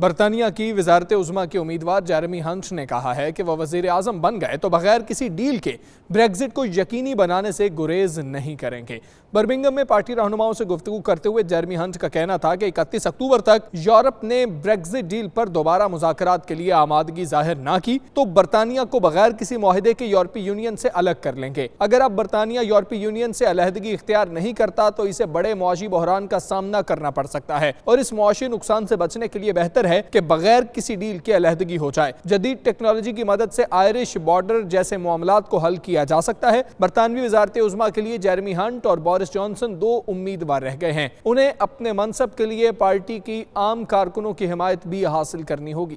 برطانیہ کی وزارت عظمیٰ کے امیدوار جیرمی ہنٹ نے کہا ہے کہ وہ وزیر اعظم بن گئے تو بغیر کسی ڈیل کے بریگزٹ کو یقینی بنانے سے گریز نہیں کریں گے۔ برمنگھم میں پارٹی رہنماؤں سے گفتگو کرتے ہوئے جیرمی ہنٹ کا کہنا تھا کہ 31 اکتوبر تک یورپ نے بریگزٹ ڈیل پر دوبارہ مذاکرات کے لیے آمادگی ظاہر نہ کی تو برطانیہ کو بغیر کسی معاہدے کے یورپی یونین سے الگ کر لیں گے۔ اگر اب برطانیہ یورپی یونین سے علیحدگی اختیار نہیں کرتا تو اسے بڑے معاشی بحران کا سامنا کرنا پڑ سکتا ہے اور اس معاشی نقصان سے بچنے کے لیے بہتر ہے کہ بغیر کسی ڈیل کے علیحدگی ہو جائے۔ جدید ٹیکنالوجی کی مدد سے آئرش بارڈر جیسے معاملات کو حل کیا جا سکتا ہے۔ برطانوی وزارت عظمیٰ کے لیے جیرمی ہنٹ اور بورس جانسن 2 امیدوار رہ گئے ہیں۔ انہیں اپنے منصب کے لیے پارٹی کی عام کارکنوں کی حمایت بھی حاصل کرنی ہوگی۔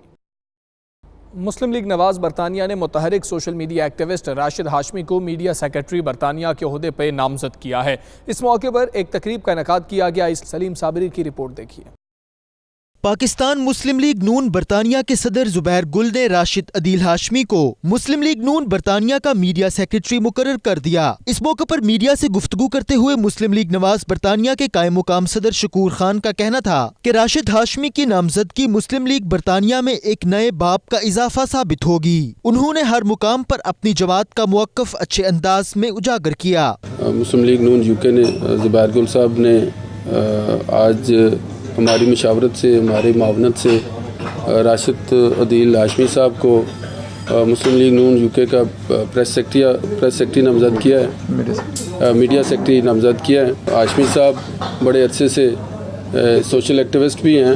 مسلم لیگ نواز برطانیہ نے متحرک social media activist Rashid Hashmi کو میڈیا سیکرٹری برطانیہ کے عہدے پہ نامزد کیا ہے۔ اس موقع پر ایک تقریب کا انعقاد کیا گیا۔ اس سلیم صابری کی رپورٹ دیکھیے۔ پاکستان مسلم لیگ نون برطانیہ کے صدر زبیر گل نے راشد عدیل ہاشمی کو مسلم لیگ نون برطانیہ کا میڈیا سیکرٹری مقرر کر دیا۔ اس موقع پر میڈیا سے گفتگو کرتے ہوئے مسلم لیگ نواز برطانیہ کے قائم مقام صدر شکور خان کا کہنا تھا کہ راشد ہاشمی کی نامزدگی مسلم لیگ برطانیہ میں ایک نئے باب کا اضافہ ثابت ہوگی۔ انہوں نے ہر مقام پر اپنی جماعت کا موقف اچھے انداز میں اجاگر کیا۔ مسلم لیگ نون یو کے نے زبیر گل صاحب نے آج ہماری مشاورت سے، ہماری معاونت سے راشد عدیل ہاشمی صاحب کو مسلم لیگ نون یو کے کا پریس سیکرٹری نامزد کیا ہے، میڈیا سیکرٹری نامزد کیا ہے۔ ہاشمی صاحب بڑے عرصے سے سوشل ایکٹیوسٹ بھی ہیں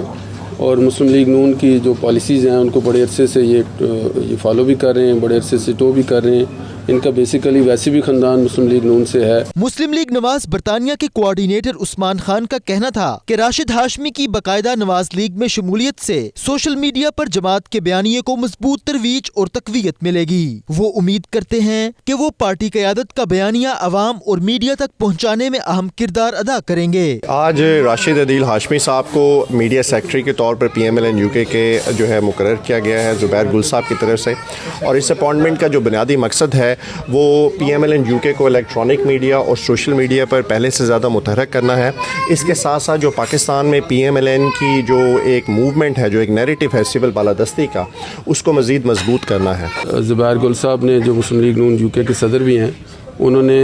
اور مسلم لیگ نون کی جو پالیسیز ہیں ان کو بڑے عرصے سے یہ فالو بھی کر رہے ہیں، بڑے عرصے سے ٹو بھی کر رہے ہیں۔ ان کا بیسیکلی ویسے بھی خاندان مسلم لیگ نون سے ہے۔ مسلم لیگ نواز برطانیہ کے کوارڈینیٹر عثمان خان کا کہنا تھا کہ راشد ہاشمی کی باقاعدہ نواز لیگ میں شمولیت سے سوشل میڈیا پر جماعت کے بیانیے کو مضبوط ترویج اور تقویت ملے گی۔ وہ امید کرتے ہیں کہ وہ پارٹی قیادت کا بیانیہ عوام اور میڈیا تک پہنچانے میں اہم کردار ادا کریں گے۔ آج راشد عدیل ہاشمی صاحب کو میڈیا سیکرٹری کے طور پر PMLN UK کے جو ہے مقرر کیا گیا ہے زبیر گل صاحب کی طرف سے، اور اس اپائنٹمنٹ کا جو بنیادی مقصد ہے وہ PMLN UK کو الیکٹرانک میڈیا اور سوشل میڈیا پر پہلے سے زیادہ متحرک کرنا ہے۔ اس کے ساتھ ساتھ جو پاکستان میں PMLN کی جو ایک موومنٹ ہے، جو ایک نیریٹو ہے سول بالادستی کا، اس کو مزید مضبوط کرنا ہے۔ زبیر گل صاحب نے جو مسلم لیگ نون UK کے صدر بھی ہیں، انہوں نے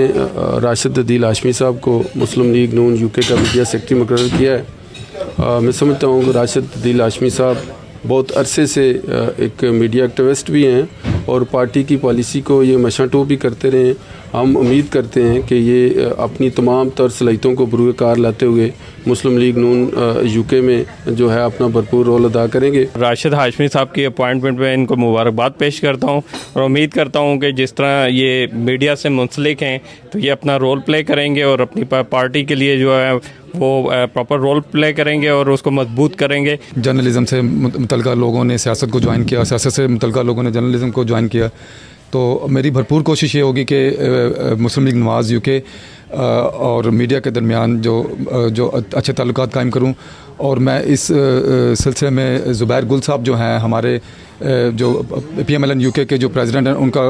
راشد عدیل ہاشمی صاحب کو مسلم لیگ نون UK کا میڈیا سیکرٹری مقرر کیا ہے۔ میں سمجھتا ہوں کہ راشد عدیل ہاشمی صاحب بہت عرصے سے ایک میڈیا ایکٹیوسٹ بھی ہیں اور پارٹی کی پالیسی کو یہ مشاں ٹو بھی کرتے رہے ہیں۔ ہم امید کرتے ہیں کہ یہ اپنی تمام تر صلاحیتوں کو بروئے کار لاتے ہوئے مسلم لیگ نون UK میں جو ہے اپنا بھرپور رول ادا کریں گے۔ راشد ہاشمی صاحب کی اپوائنٹمنٹ میں ان کو مبارکباد پیش کرتا ہوں اور امید کرتا ہوں کہ جس طرح یہ میڈیا سے منسلک ہیں تو یہ اپنا رول پلے کریں گے اور اپنی پارٹی کے لیے جو ہے وہ پراپر رول پلے کریں گے اور اس کو مضبوط کریں گے۔ جرنلزم سے متعلقہ لوگوں نے سیاست کو جوائن کیا، سیاست سے متعلقہ لوگوں نے جرنلزم کو جوائن کیا، تو میری بھرپور کوشش یہ ہوگی کہ مسلم لیگ نواز UK اور میڈیا کے درمیان جو اچھے تعلقات قائم کروں، اور میں اس سلسلے میں زبیر گل صاحب جو ہیں ہمارے جو PMLN UK کے جو پریزیڈنٹ ہیں، ان کا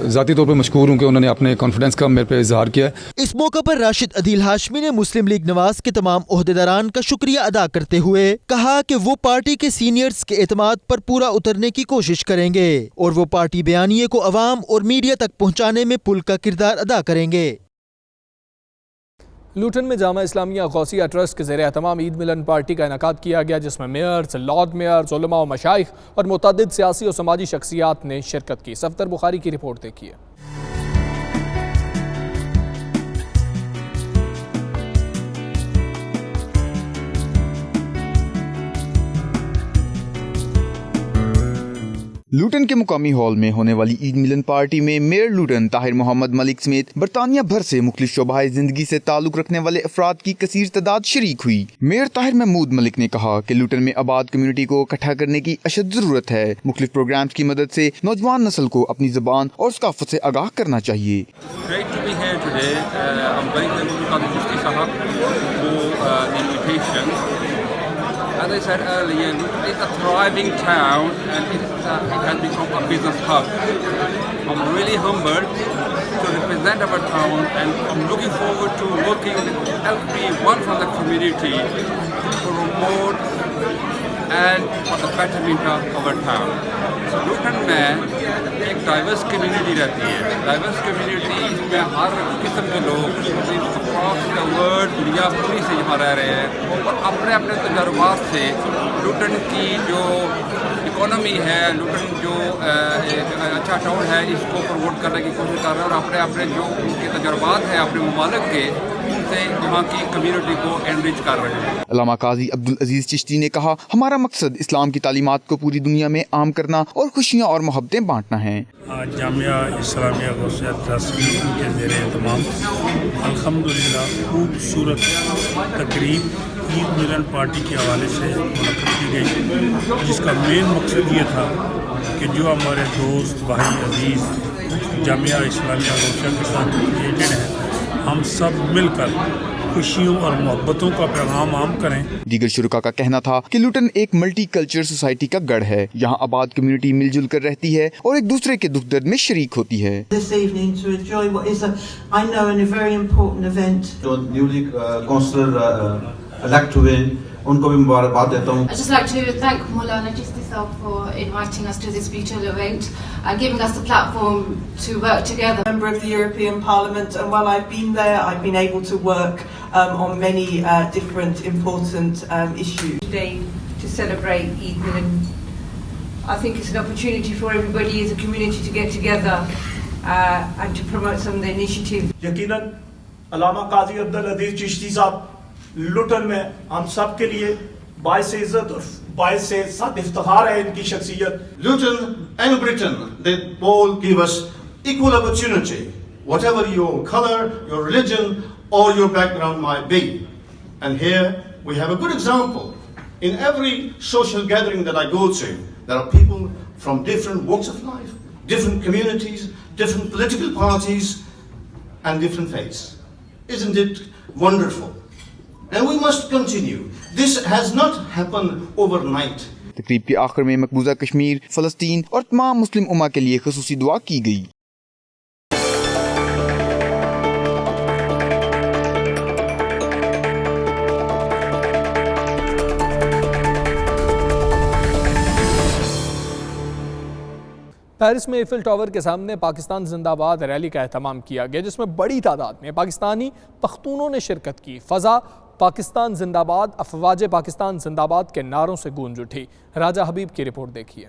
ذاتی طور پہ مشکور ہوں کہ انہوں نے اپنے کانفیڈنس کا میرے پہ اظہار کیا ہے۔ اس موقع پر راشد عدیل ہاشمی نے مسلم لیگ نواز کے تمام عہدیداران کا شکریہ ادا کرتے ہوئے کہا کہ وہ پارٹی کے سینئرز کے اعتماد پر پورا اترنے کی کوشش کریں گے اور وہ پارٹی بیانیے کو عوام اور میڈیا تک پہنچانے میں پل کا کردار ادا کریں گے۔ لوٹن میں جامعہ اسلامیہ غوثیہ ٹرسٹ کے زیر اہتمام عید ملن پارٹی کا انعقاد کیا گیا، جس میں میئرز، لارڈ میئرز، علماء و مشائخ اور متعدد سیاسی اور سماجی شخصیات نے شرکت کی۔ صفدر بخاری کی رپورٹ دیکھیے۔ لوٹن کے مقامی ہال میں ہونے والی عید ملن پارٹی میں میئر لوٹن طاہر محمد ملک سمیت برطانیہ بھر سے مختلف شعبہ زندگی سے تعلق رکھنے والے افراد کی کثیر تعداد شریک ہوئی۔ میئر طاہر محمود ملک نے کہا کہ لوٹن میں آباد کمیونٹی کو اکٹھا کرنے کی اشد ضرورت ہے۔ مختلف پروگرامز کی مدد سے نوجوان نسل کو اپنی زبان اور ثقافت سے آگاہ کرنا چاہیے۔ As I said earlier, it's a thriving town and it has become a business hub. I'm really humbled to represent our town and I'm looking forward to working with everyone from the community to promote and for the betterment of our town. Luton में एक diverse community रहती है. Diverse community में हर किस्म के लोग across the world दुनिया पूरी से यहाँ रह रहे हैं और अपने अपने तजुर्बात से लुटन की जो इकोनॉमी है, लुटन जो एक अच्छा टाउन है, इसको प्रमोट करने की कोशिश कर रहे हैं और अपने अपने जो उनके तजुर्बात हैं अपने ममालिक के, उनसे यहाँ की कम्युनिटी को एनरिच कर रहे हैं. अल्लामा काजी अब्दुल अजीज चिश्ती ने कहा, हमारा मकसद इस्लाम की तालीमात को पूरी दुनिया में आम करना और खुशियाँ और मोहब्बतें बांटना है. आज जामिया इस्लामिया गौसिया ट्रस्ट के ज़ेर एहतमाम अल्हम्दुलिल्लाह खूबसूरत तकरीब ईद मिलन पार्टी के हवाले से मुनक़्क़िद की गई, जिसका मेन मकसद ये था कि जो हमारे दोस्त भाई अजीज़ जामिया इस्लामिया गौसिया के साथ रिलेटेड हैं, हम सब मिलकर खुशियों और मोहब्बतों का पैगाम आम करें. दीगर शुरका का कहना था कि लुटन एक मल्टी कल्चर सोसाइटी का गढ़ है. यहाँ आबाद कम्युनिटी मिलजुल कर रहती है और एक दूसरे के दुख दर्द में शरीक होती है. This evening to enjoy what is I know a very important event. जो newly councillor elect हुए उनको भी मुबारकबाद देता हूँ. I'd just like to thank Maulana Chisti Sahab for inviting us to this beautiful event and giving us the platform to work together. Member of the European Parliament, and while I've been there, I've been able to work on many different important issues. Today to celebrate Eid Milan, I think it's an opportunity for everybody as a community to get together and to promote some of the initiatives. यकीनन अल्लामा काजी अब्दुल अजीज चिश्ती साहब लुटन में हम सब के लिए बाइस इज्जत और बाइस साथ इफ्तिखार है इनकी शख्सियत. Luton and Britain, they all give us equal opportunity, whatever your color, your religion or your background might be. And here we have a good example. In every social gathering that I go to, there are people from different walks of life, different communities, different political parties and different faiths. Isn't it wonderful? And we must continue. This has not happened overnight. तकरीब के आखिर में मकबूजा कश्मीर, फ़लस्तीन और तमाम मुस्लिम उम्मा के लिए ख़ुसूसी दुआ की गई. पेरिस में eiffel टावर के सामने पाकिस्तान जिंदाबाद रैली का एहतमाम किया गया, जिसमें बड़ी तादाद में पाकिस्तानी पख्तूनों ने शिरकत की. फ़ज़ा पाकिस्तान जिंदाबाद, अफवाज पाकिस्तान जिंदाबाद के नारों से गूंज उठी. राजा हबीब की रिपोर्ट देखिए.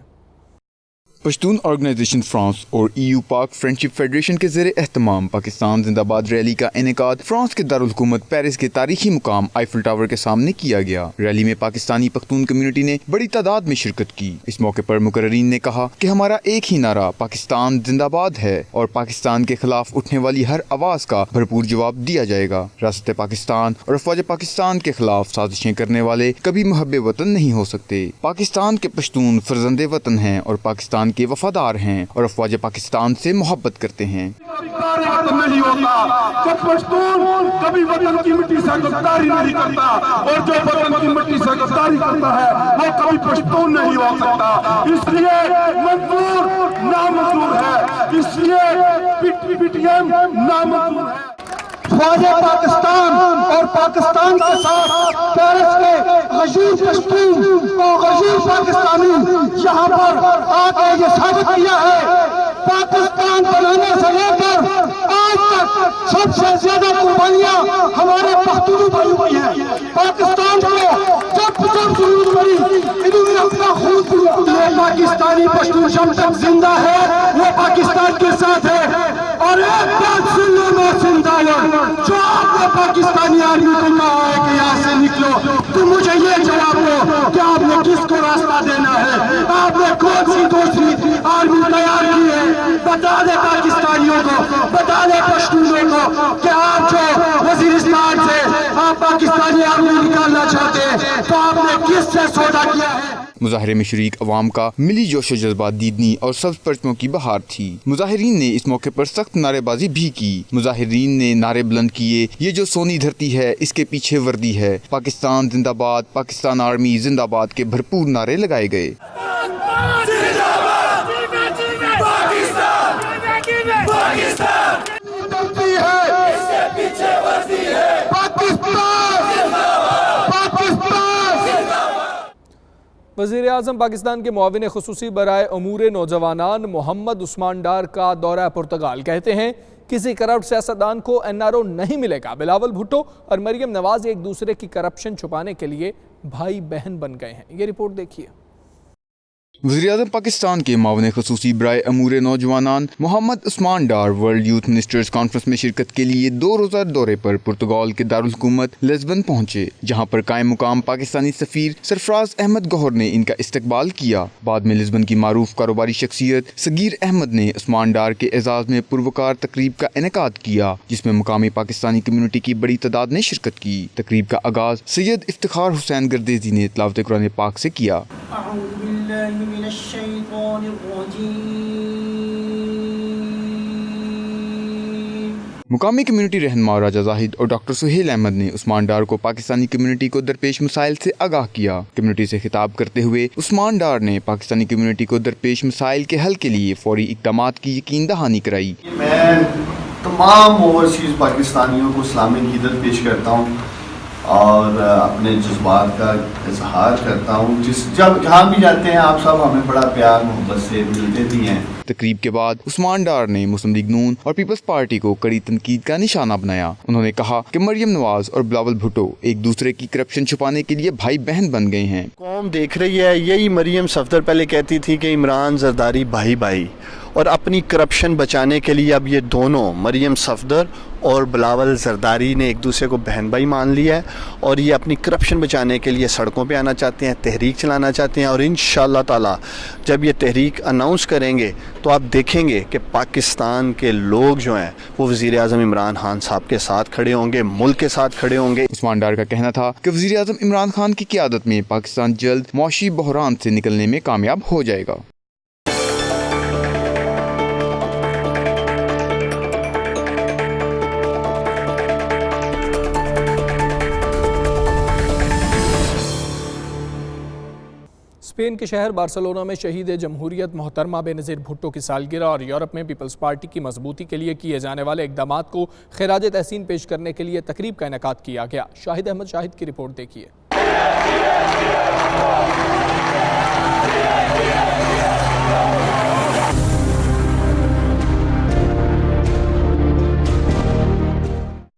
पश्तून ऑर्गेनाइजेशन फ्रांस और EU पाक फ्रेंडशिप फेडरेशन के ज़ेरे एहतमाम पाकिस्तान जिंदाबाद रैली का इनेकाद फ्रांस के दारुल हुकूमत पेरिस के तारीखी मुकाम आईफिल टावर के सामने किया गया. रैली में पाकिस्तानी पख्तून कम्युनिटी ने बड़ी तादाद में शिरकत की. इस मौके पर मुकर्रीन ने कहा कि हमारा एक ही नारा पाकिस्तान जिंदाबाद है और पाकिस्तान के खिलाफ उठने वाली हर आवाज़ का भरपूर जवाब दिया जाएगा. रियासत पाकिस्तान और अफवाज पाकिस्तान के खिलाफ साजिशें करने वाले कभी मुहब्बे वतन नहीं हो सकते. पाकिस्तान के पश्तून फर्जंदे वतन हैं और पाकिस्तान के वफादार हैं और अफवाज पाकिस्तान से मोहब्बत करते हैं. नहीं होता जब पश्तून कभी वतन की मिट्टी से गद्दारी नहीं करता और जो वतन की मिट्टी से गद्दारी करता है वो कभी पश्तून नहीं हो सकता. इसलिए मंजूर नामंजूर है, इसलिए PTM नामंजूर है. ख्वाजा पाकिस्तान और पाकिस्तान के साथ पेरिस के गजीर पश्तून और गजीर पाकिस्तानी यहाँ पर आके ये साबित किया है पाकिस्तान बनाने से लेकर आज तक सबसे ज्यादा कुर्बानियां हमारे पख्तून भाइयों की हैं. पाकिस्तान को जब जरूरत पड़ी इन्होंने अपना खून पिया. पाकिस्तानी पश्तून जब तक जिंदा है वो पाकिस्तान के साथ है. और एक बात सुन लो जिंदाबाद, जो आपने पाकिस्तानी आर्मी को कहा है कि यहाँ से निकलो, तो मुझे ये जवाब दो कि आपने किसको रास्ता देना है, आपने कौन सी दूसरी आर्मी तैयार की है. बता दे पाकिस्तानियों को, बता दे पश्तूनों को कि आप जो वजीरिस्तान से आप पाकिस्तानी आर्मी निकालना चाहते हैं तो आपने किससे सौदा किया है. मुजाहरे में शरीक अवाम का मिली जोश जज्बात दीदनी और सब्ज परचमों की बहार थी. मुजाहिरीन ने इस मौके पर सख्त नारेबाजी भी की. मुजाहिरीन ने नारे बुलंद किए, ये जो सोनी धरती है इसके पीछे वर्दी है, पाकिस्तान जिंदाबाद, पाकिस्तान आर्मी जिंदाबाद के भरपूर नारे लगाए गए. वज़ीर आज़म पाकिस्तान के मुआविन ख़ुसूसी बराए अमूर नौजवानान मोहम्मद उस्मान डार का दौरा पुर्तगाल। कहते हैं किसी करप्ट सियासतदान को NRO नहीं मिलेगा। बिलावल भुट्टो और मरियम नवाज एक दूसरे की करप्शन छुपाने के लिए भाई बहन बन गए हैं। ये रिपोर्ट देखिए। वज़ीर-ए-आज़म पाकिस्तान के मुआविन ख़ुसूसी बराए अमूर नौजवानान मोहम्मद उस्मान डार वर्ल्ड यूथ मिनिस्टर्स कॉन्फ्रेंस में शिरकत के लिए 2 रोज़ा दौरे पर पुर्तगाल के दारुल हुकूमत लिस्बन पहुँचे, जहाँ पर कायम मुकाम पाकिस्तानी सफ़ीर सरफराज अहमद गौहर ने इनका इस्तकबाल किया। बाद में लिस्बन की मारूफ कारोबारी शख्सियत सगीर अहमद ने उस्मान डार के एजाज़ में पुरवकार तकरीब का इनेकाद किया, जिसमें मुकामी पाकिस्तानी कम्यूनिटी की बड़ी तादाद ने शिरकत की। तकरीब का आगाज़ सैयद इफ्तिखार हुसैन गर्देजी ने तिलावत कुरान पाक से किया। मुकामी कम्यूनिटी रहनुमा राजा जाहिद और डॉक्टर सुहेल अहमद ने उस्मान डार को पाकिस्तानी कम्यूनिटी को दरपेश मसाइल से आगाह किया। कम्यूनिटी से खिताब करते हुए उस्मान डार ने पाकिस्तानी कम्यूनिटी को दरपेश मसाइल के हल के लिए फौरी इक़दामात की यकीन दहानी कराई। मैं तमाम ओवरसीज़ पाकिस्तानियों को इस्लामी ईद पेश करता हूँ और अपने जज्बात का इजहार करता हूँ। जहाँ भी जाते हैं आप सब हमें बड़ा प्यार मोहब्बत से मिलते भी हैं। तकरीब के बाद उस्मान डार ने मुस्लिम लीग नून और पीपल्स पार्टी को कड़ी तनकीद का निशाना बनाया। उन्होंने कहा कि मरियम नवाज और बिलावल भुट्टो एक दूसरे की करप्शन छुपाने के लिए भाई बहन बन गए हैं। कौम देख रही है, यही मरियम सफदर पहले कहती थी कि इमरान जरदारी भाई भाई, और अपनी करप्शन बचाने के लिए अब ये दोनों मरियम सफदर और बिलावल जरदारी ने एक दूसरे को बहन भाई मान लिया है और ये अपनी करप्शन बचाने के लिए सड़कों पे आना चाहते हैं, तहरीक चलाना चाहते हैं। और इंशाअल्लाह ताला जब ये तहरीक अनाउंस करेंगे तो आप देखेंगे कि पाकिस्तान के लोग जो हैं वो वज़ीर आज़म इमरान खान साहब के साथ खड़े होंगे, मुल्क के साथ खड़े होंगे। उस्मान डार का कहना था कि वज़ीर आज़म इमरान खान की क़यादत में पाकिस्तान जल्द मौशी बहरान से निकलने में कामयाब हो जाएगा। स्पेन के शहर बार्सिलोना में शहीद जमहूरियत मोहतरमा बेनज़ीर भुट्टो की सालगिरह और यूरोप में पीपल्स पार्टी की मजबूती के लिए किए जाने वाले इक़दामात को खिराज तहसीन पेश करने के लिए तकरीब का इनेकाद किया गया। शाहिद अहमद शाहिद की रिपोर्ट देखिए।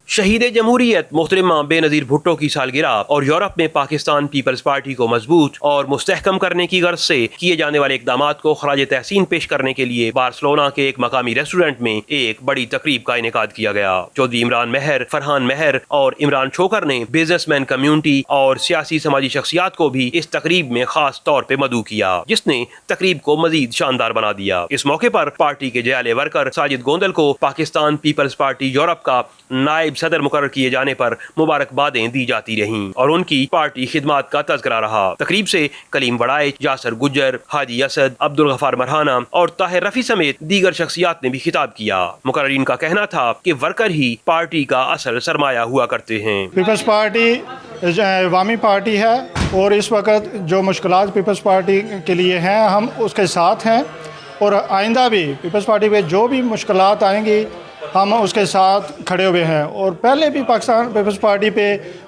शहीद जमहूरियत मोहतरमा बेनज़ीर भुट्टो की सालगिरह और यूरोप में पाकिस्तान पीपल्स पार्टी को मजबूत और मुस्तहकम करने की गर्ज से किए जाने वाले इक़दामात को खराज तहसीन पेश करने के लिए बार्सिलोना के एक मकामी रेस्टोरेंट में एक बड़ी तकरीब का इनेकाद किया गया। चौधरी इमरान महर, फरहान महर और इमरान छोकर ने बिजनेसमैन कम्यूनिटी और सियासी समाजी शख्सियात को भी इस तकरीब में खास तौर पर मदऊ किया, जिसने तकरीब को मजीद शानदार बना दिया। इस मौके पर पार्टी के जयाले वर्कर साजिद गोंदल को पाकिस्तान पीपल्स पार्टी यूरोप का नायब सदर मुकर्रर किए जाने पर मुबारकबादें दी जाती रहीं और उनकी पार्टी खिदमात का तज़किरा रहा। तकरीब से कलीम वड़ाइच, यासर गुज्जर, हाजी असद, अब्दुल गफ्फार मरहाना और ताहिर रफी समेत दीगर शख्सियात ने भी खिताब किया। मुकर्ररीन का कहना था कि वर्कर ही पार्टी का असल सरमाया हुआ करते हैं। पीपल्स पार्टी अवामी पार्टी है और इस वक्त जो मुश्किलात पीपल्स पार्टी के लिए हैं हम उसके साथ हैं और आइंदा भी पीपल्स पार्टी पे जो भी मुश्किलात आएंगी हम उसके साथ खड़े हुए हैं। और पहले भी पाकिस्तान पीपल्स पार्टी पे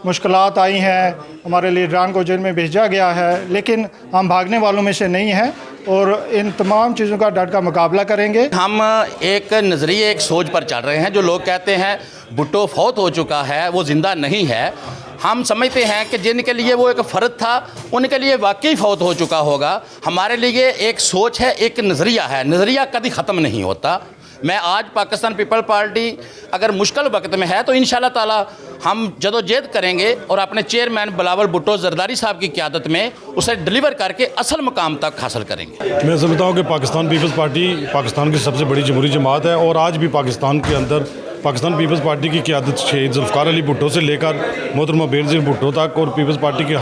मुश्किलात आई हैं, हमारे लीडरान को जेल में भेजा गया है, लेकिन हम भागने वालों में से नहीं हैं और इन तमाम चीज़ों का डट का मुकाबला करेंगे। हम एक नज़रिए, एक सोच पर चल रहे हैं। जो लोग कहते हैं भुट्टो फौत हो चुका है, वो ज़िंदा नहीं है, हम समझते हैं कि जिनके लिए वो एक फ़र्द था उनके लिए वाकई फौत हो चुका होगा। हमारे लिए एक सोच है, एक नज़रिया है, नज़रिया कभी ख़त्म नहीं होता। मैं आज पाकिस्तान पीपल पार्टी अगर मुश्किल वक्त में है तो इंशाल्लाह ताला हम जदोजहद करेंगे और अपने चेयरमैन बिलावल भुट्टो जरदारी साहब की क़यादत में उसे डिलीवर करके असल मुकाम तक हासिल करेंगे। मैं समझता हूँ कि पाकिस्तान पीपल्स पार्टी पाकिस्तान की सबसे बड़ी जमहूरी जमात है और आज भी पाकिस्तान के अंदर पाकिस्तान पीपल्स पार्टी की क़यादत शहीद ज़ुल्फ़िकार अली भुट्टो से लेकर मोहतरमा बेनज़ीर भुट्टो तक और पीपल्स पार्टी के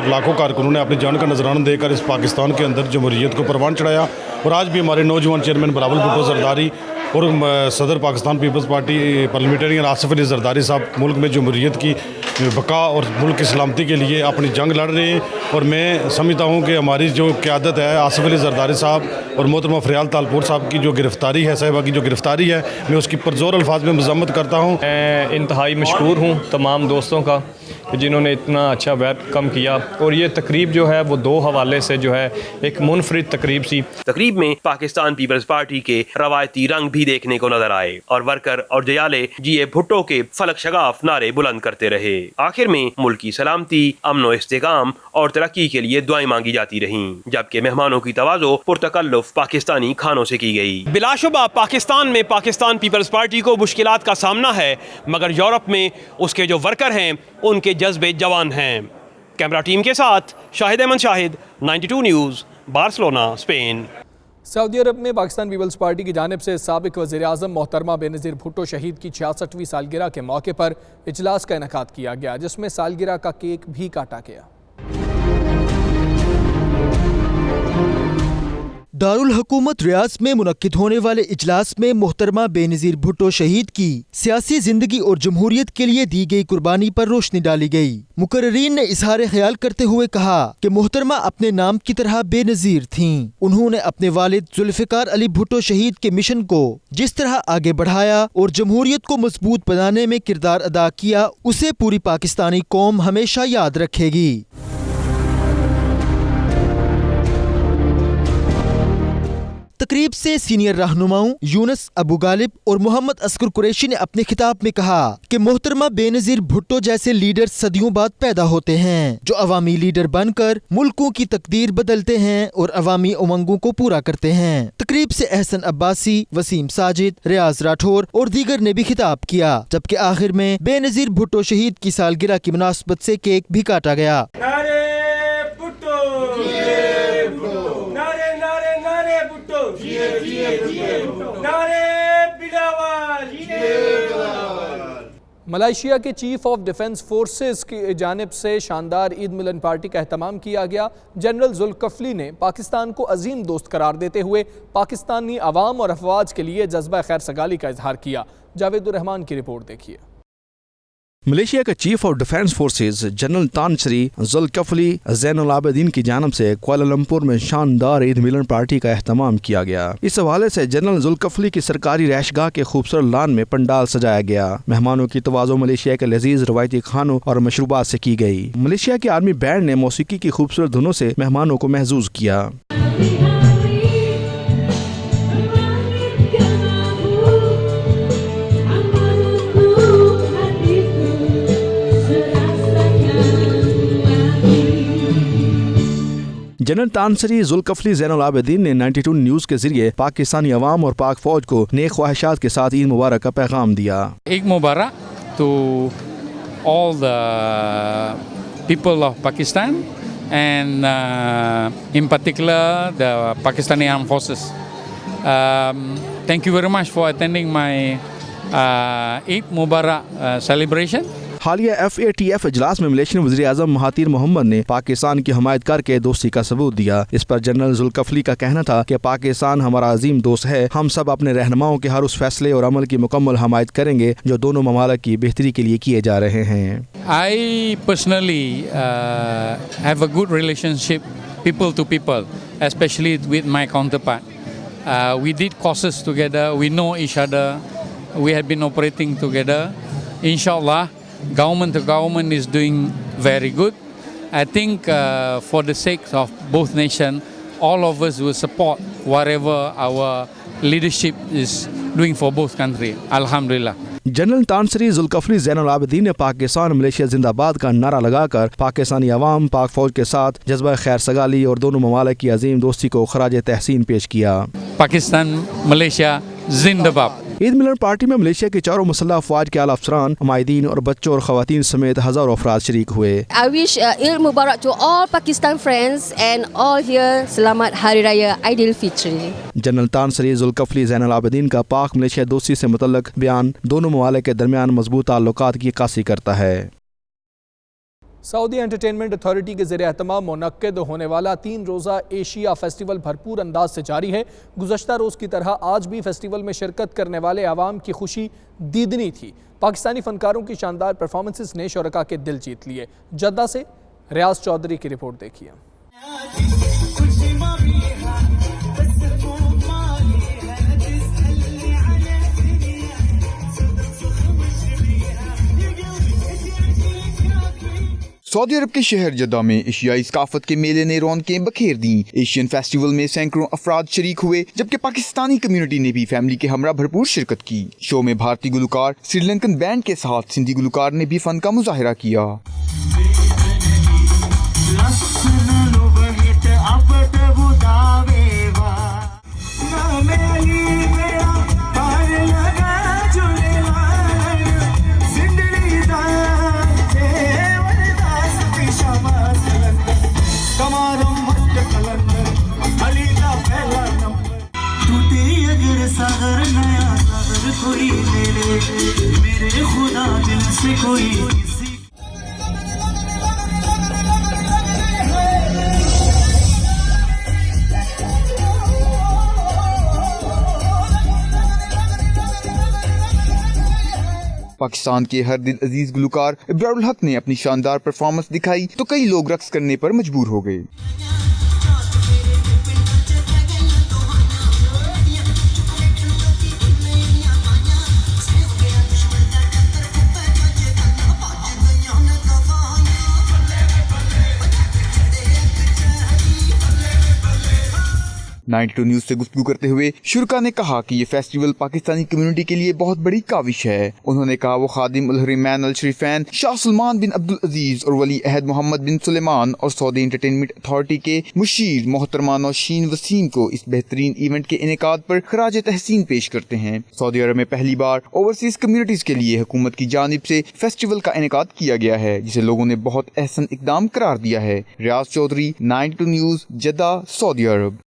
लाखों कारकुनों ने अपनी जान का नजराना देकर इस पाकिस्तान के अंदर जमहूरियत को परवान चढ़ाया। और आज भी हमारे नौजवान चेयरमैन बिलावल भुट्टो जरदारी और सदर Pakistan peoples party parliamentarian Asif Ali Zardari साहब मुल्क में जमहूरियत की बका और मुल्क की सलामती के लिए अपनी जंग लड़ रहे हैं। और मैं समझता हूँ कि हमारी जो क़यादत है आसिफ अली जरदारी साहब और मोहतरमा फ़रियाल तालपुर साहब की जो गिरफ़्तारी है, साहिबा की जो गिरफ़्तारी है, मैं उसकी पुरज़ोर अल्फाज में मज़म्मत करता हूँ। मैं इंतहाई मशकूर हूँ तमाम दोस्तों का जिन्होंने इतना अच्छा वेलकम किया। और ये तकरीब जो है वो 2 हवाले से जो है एक मुनफरिद तकरीब सी। तकरीब में पाकिस्तान पीपल्स पार्टी के रवायती रंग भी देखने को नजर आए और वर्कर और जयाले जीए भुट्टो के फलक शगाफ नारे बुलंद करते रहे। आखिर में मुल्क की सलामती, अमन और इस्तेकाम और तरक्की के लिए दुआएं मांगी जाती रहीं, जबकि मेहमानों की तवाज़ो पुरतकल्लुफ पाकिस्तानी खानों से की गई। बिलाशुबा पाकिस्तान में पाकिस्तान पीपल्स पार्टी को मुश्किलात का सामना है, मगर यूरोप में उसके जो वर्कर हैं उनके जज्बे जवान हैं। कैमरा टीम के साथ Shahid Ahmad Shahid, 92 news, Barcelona, Spain. सऊदी अरब में पाकिस्तान पीपल्स पार्टी की जानिब से साबिक वज़ीर-ए-आज़म मोहतरमा बेनज़ीर भुट्टो शहीद की 66वीं सालगिरह के मौके पर इजलास का इनेकाद किया गया, जिसमें सालगिरह का केक भी काटा गया। दारुल हुकूमत रियाज में मुनक्किद होने वाले इजलास में मोहतरमा बेनज़ीर भुट्टो शहीद की सियासी जिंदगी और जमहूरियत के लिए दी गई कुर्बानी पर रोशनी डाली गई। मुकर्रीन ने इजहार ख्याल करते हुए कहा कि मोहतरमा अपने नाम की तरह बेनज़ीर थीं। उन्होंने अपने वालिद जुल्फ़िकार अली भुट्टो शहीद के मिशन को जिस तरह आगे बढ़ाया और जमहूरियत को मजबूत बनाने में किरदार अदा किया, उसे पूरी पाकिस्तानी कौम हमेशा याद रखेगी। तकरीब से सीनियर रहनुमाओं यूनुस अबू गालिब और मोहम्मद असगर कुरैशी ने अपने खिताब में कहा कि मोहतरमा बेनज़ीर भुट्टो जैसे लीडर सदियों बाद पैदा होते हैं, जो अवामी लीडर बनकर मुल्कों की तकदीर बदलते हैं और अवामी उमंगों को पूरा करते हैं। तकरीब से एहसन अब्बासी, वसीम साजिद, रियाज राठौर और दीगर ने भी खिताब किया, जबकि आखिर में बेनज़ीर भुट्टो शहीद की सालगिरह की मुनासबत से केक भी काटा गया। मलेशिया के चीफ ऑफ डिफेंस फोर्सेस की जानिब से शानदार ईद मिलन पार्टी का एहतमाम किया गया। जनरल जुल्कफली ने पाकिस्तान को अजीम दोस्त करार देते हुए पाकिस्तानी अवाम और अफवाज के लिए जज्बा खैर सगाली का इजहार किया। जावेदुर रहमान की रिपोर्ट देखिए। मलेशिया के chief of defence forces general तान श्री जुल्कफली ज़ैनुल आबिदीन की जानिब से कुआलालंपुर में शानदार ईद मिलन पार्टी का एहतमाम किया गया। इस हवाले से जनरल जुल्कफली की सरकारी रहशगाह के खूबसूरत लान में पंडाल सजाया गया। मेहमानों की तवाज़ो मलेशिया के लजीज रवायती खानों और मशरूबात से की गई। मलेशिया की आर्मी बैंड ने मौसीकी की खूबसूरत धुनों से मेहमानों को महजूज किया। General Tan Sri Zulkifli Zainal Abidin ने 92 न्यूज़ के जरिए पाकिस्तानी अवाम और पाक फौज को नेक ख्वाहिशात के साथ ईद मुबारक का पैगाम दिया। Eid Mubarak to all the people of Pakistan and in particular the Pakistani armed forces. Thank you very much for attending my Eid Mubarak celebration. हालिया FATF इजलास में मलेशियन वज़ीर-ए-आज़म महातिर मोहम्मद ने पाकिस्तान की हमायत करके दोस्ती का सबूत दिया। इस पर जनरल जुल्कफली का कहना था कि पाकिस्तान हमारा अजीम दोस्त है। हम सब अपने रहनुमाओं के हर उस फैसले और अमल की मुकम्मल हमायत करेंगे जो दोनों ममालिक की बेहतरी के लिए किए जा रहे हैं। I personally have a good relationship people to people, especially with my counterpart. We did courses together, we know each other, we have been operating together. Inshallah, government to government is doing very good. I think for the sake of both nations, all of us will support whatever our leadership is doing for both countries. Alhamdulillah. General Tan Sri Zulkifli Zainal Abidin ने Pakistan Malaysia जिंदाबाद का नारा लगाकर पाकिस्तानी अवाम पाक फौज के साथ जज्बा खैर सगाली और दोनों ममालिक की अजीम दोस्ती को खराज तहसीन पेश किया। पाकिस्तान मलेशिया जिंदाबाद। ईद मिलन पार्टी में मलेशिया के चारों मुसल्लह अफवाज के आला अफसरान, माहिदीन और बच्चों और खवातीन समेत हजारों अफराद शरीक हुए। I wish Eid Mubarak to all Pakistan friends and all here. Selamat Hari Raya Aidilfitri. General Tan Sri Zulkifli Zainal Abidin का पाक मलेशिया दोस्ती से मुतल्लिक बयान दोनों ममालिक के दरमियान मजबूत ताल्लुकात की अक्कासी करता है। सऊदी एंटरटेनमेंट अथॉरिटी के ज़रिए एहतमाम मुनक्किद होने वाला 3 रोज़ा एशिया फेस्टिवल भरपूर अंदाज से जारी है। गुज़श्ता रोज़ की तरह आज भी फेस्टिवल में शिरकत करने वाले आवाम की खुशी दीदनी थी। पाकिस्तानी फनकारों की शानदार परफॉर्मेंसेस ने शुरका के दिल जीत लिए। जद्दा से रियाज चौधरी की रिपोर्ट देखिए। सऊदी अरब के शहर जद्दा में एशियाई सकाफत के मेले ने रौनकें बखेर दी। एशियन फेस्टिवल में सैकड़ों अफराद शरीक हुए, जबकि पाकिस्तानी कम्युनिटी ने भी फैमिली के हमरा भरपूर शिरकत की। शो में भारतीय गुलकार श्रीलंकन बैंड के साथ सिंधी गुलकार ने भी फन का मुजाहिरा किया। पाकिस्तान के हर दिल अजीज गुलकार इब्रारुल हक ने अपनी शानदार परफॉर्मेंस दिखाई तो कई लोग रक्स करने पर मजबूर हो गए। नाइट न्यूज से गुफ्तगू करते हुए शुरका ने कहा कि ये फेस्टिवल पाकिस्तानी कम्युनिटी के लिए बहुत बड़ी काविश है। उन्होंने कहा वो खादिम उल हरमैन अल शरीफैन शाह सलमान बिन अब्दुल अजीज और वली अहद मोहम्मद बिन सुलेमान और सऊदी एंटरटेनमेंट अथॉरिटी के मुशीर मोहतरमा नौशीन वसीम को इस बेहतरीन इवेंट के इनेकाद पर खराज तहसीन पेश करते हैं। सऊदी अरब में पहली बार ओवरसीज कम्युनिटीज के लिए हुकूमत की जानिब से फेस्टिवल का इनेकाद किया गया है, जिसे लोगों ने बहुत अहसन इकदाम करार दिया है। रियाज चौधरी, 92 न्यूज, जद्दा, सऊदी अरब।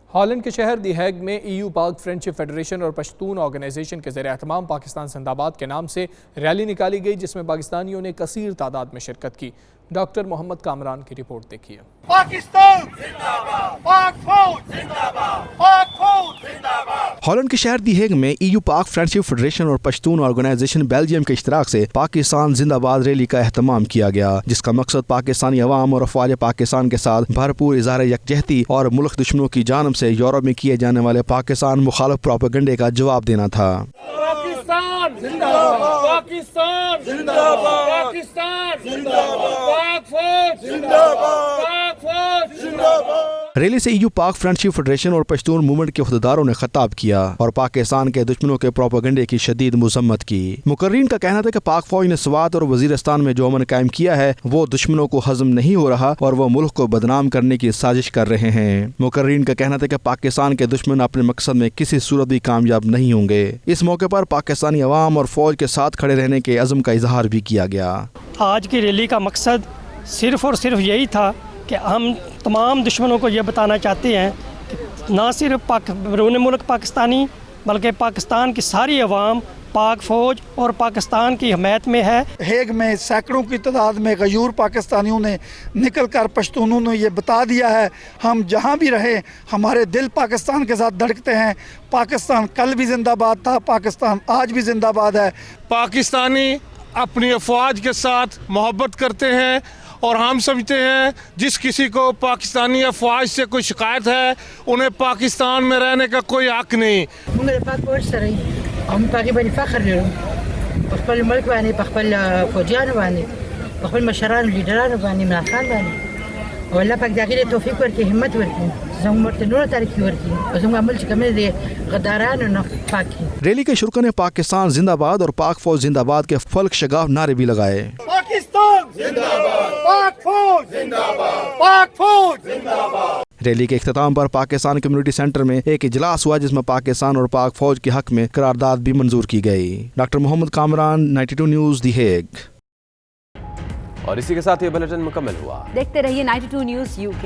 हॉलैंड के शहर दी हैग में EU पाक फ्रेंडशिप फेडरेशन और पश्तून ऑर्गेनाइजेशन के ज़रिए एहतमाम पाकिस्तान जिंदाबाद के नाम से रैली निकाली गई, जिसमें पाकिस्तानियों ने कसीर तादाद में शिरकत की। डॉक्टर मोहम्मद कामरान की रिपोर्ट देखिए। पाकिस्तान जिंदाबाद, पाक फौज जिंदाबाद, पाक फौज जिंदाबाद। हॉलैंड के शहर दी हैग में EU पाक फ्रेंडशिप फेडरेशन और पश्तून ऑर्गेनाइजेशन बेल्जियम के इश्तराक से पाकिस्तान जिंदाबाद रैली का एहतमाम किया गया, जिसका मकसद पाकिस्तानी अवाम और अफवाज पाकिस्तान के साथ भरपूर इज़हार यकजहती और मुल्क दुश्मनों की जानिब से यूरोप में किए जाने वाले पाकिस्तान मुखालिफ प्रोपेगेंडे का जवाब देना था। पाकिस्तान जिंदाबाद, पाकिस्तान जिंदाबाद, पाकिस्तान जिंदाबाद, पाक फौज जिंदाबाद, पाक फौज जिंदाबाद। रैली से EU पाक फ्रेंडशिप फेडरेशन और पश्तून मूवमेंट के अहदेदारों ने खिताब किया और पाकिस्तान के दुश्मनों के प्रोपेगेंडे की शदीद मजम्मत की। मुकर्रीन का कहना था कि पाक फौज ने स्वात और वजीरिस्तान में जो अमन कायम किया है वो दुश्मनों को हजम नहीं हो रहा और वो मुल्क को बदनाम करने की साजिश कर रहे हैं। मुकर्रीन का कहना था कि पाकिस्तान के दुश्मन अपने मकसद में किसी सूरत भी कामयाब नहीं होंगे। इस मौके पर पाकिस्तानी अवाम और फौज के साथ खड़े रहने के अज़म का इजहार भी किया गया। आज की रैली का मकसद सिर्फ और सिर्फ यही था कि हम तमाम दुश्मनों को ये बताना चाहते हैं कि ना सिर्फ बैरून मुल्क पाकिस्तानी बल्कि पाकिस्तान की सारी अवाम पाक फौज और पाकिस्तान की हिमायत में है। हेग में सैकड़ों की तादाद में गयूर पाकिस्तानियों ने निकल कर पश्तूनों ने ये बता दिया है, हम जहाँ भी रहे हमारे दिल पाकिस्तान के साथ धड़कते हैं। पाकिस्तान कल भी जिंदाबाद था, पाकिस्तान आज भी जिंदाबाद है। पाकिस्तानी अपनी अफवाज के साथ मोहब्बत करते हैं और हम समझते हैं जिस किसी को पाकिस्तानी अफवाज से कोई शिकायत है उन्हें पाकिस्तान में रहने का कोई हक नहीं। والله پاک داخله توفیق ورکړي، همت ورکړي، زموږ مرته نور ترقی ورکړي، زموږ عمل چې کوم دي غدارانو نه پاکي۔ रैली के शुरू ने पाकिस्तान जिंदाबाद और पाक फौज जिंदाबाद के फल्क शगाफ नारे भी लगाए। पाकिस्तान जिंदाबाद, पाक फौज जिंदाबाद, पाक फौज जिंदाबाद। रैली के इख्तिताम पर पाकिस्तान कम्युनिटी सेंटर में एक इजलास हुआ, जिसमें पाकिस्तान और पाक फौज के हक में करारदाद भी मंजूर की गई। डॉक्टर मोहम्मद कामरान, 92 न्यूज़, दी हेग। और इसी के साथ ये बुलेटिन मुकम्मल हुआ। देखते रहिए 92 न्यूज़ UK।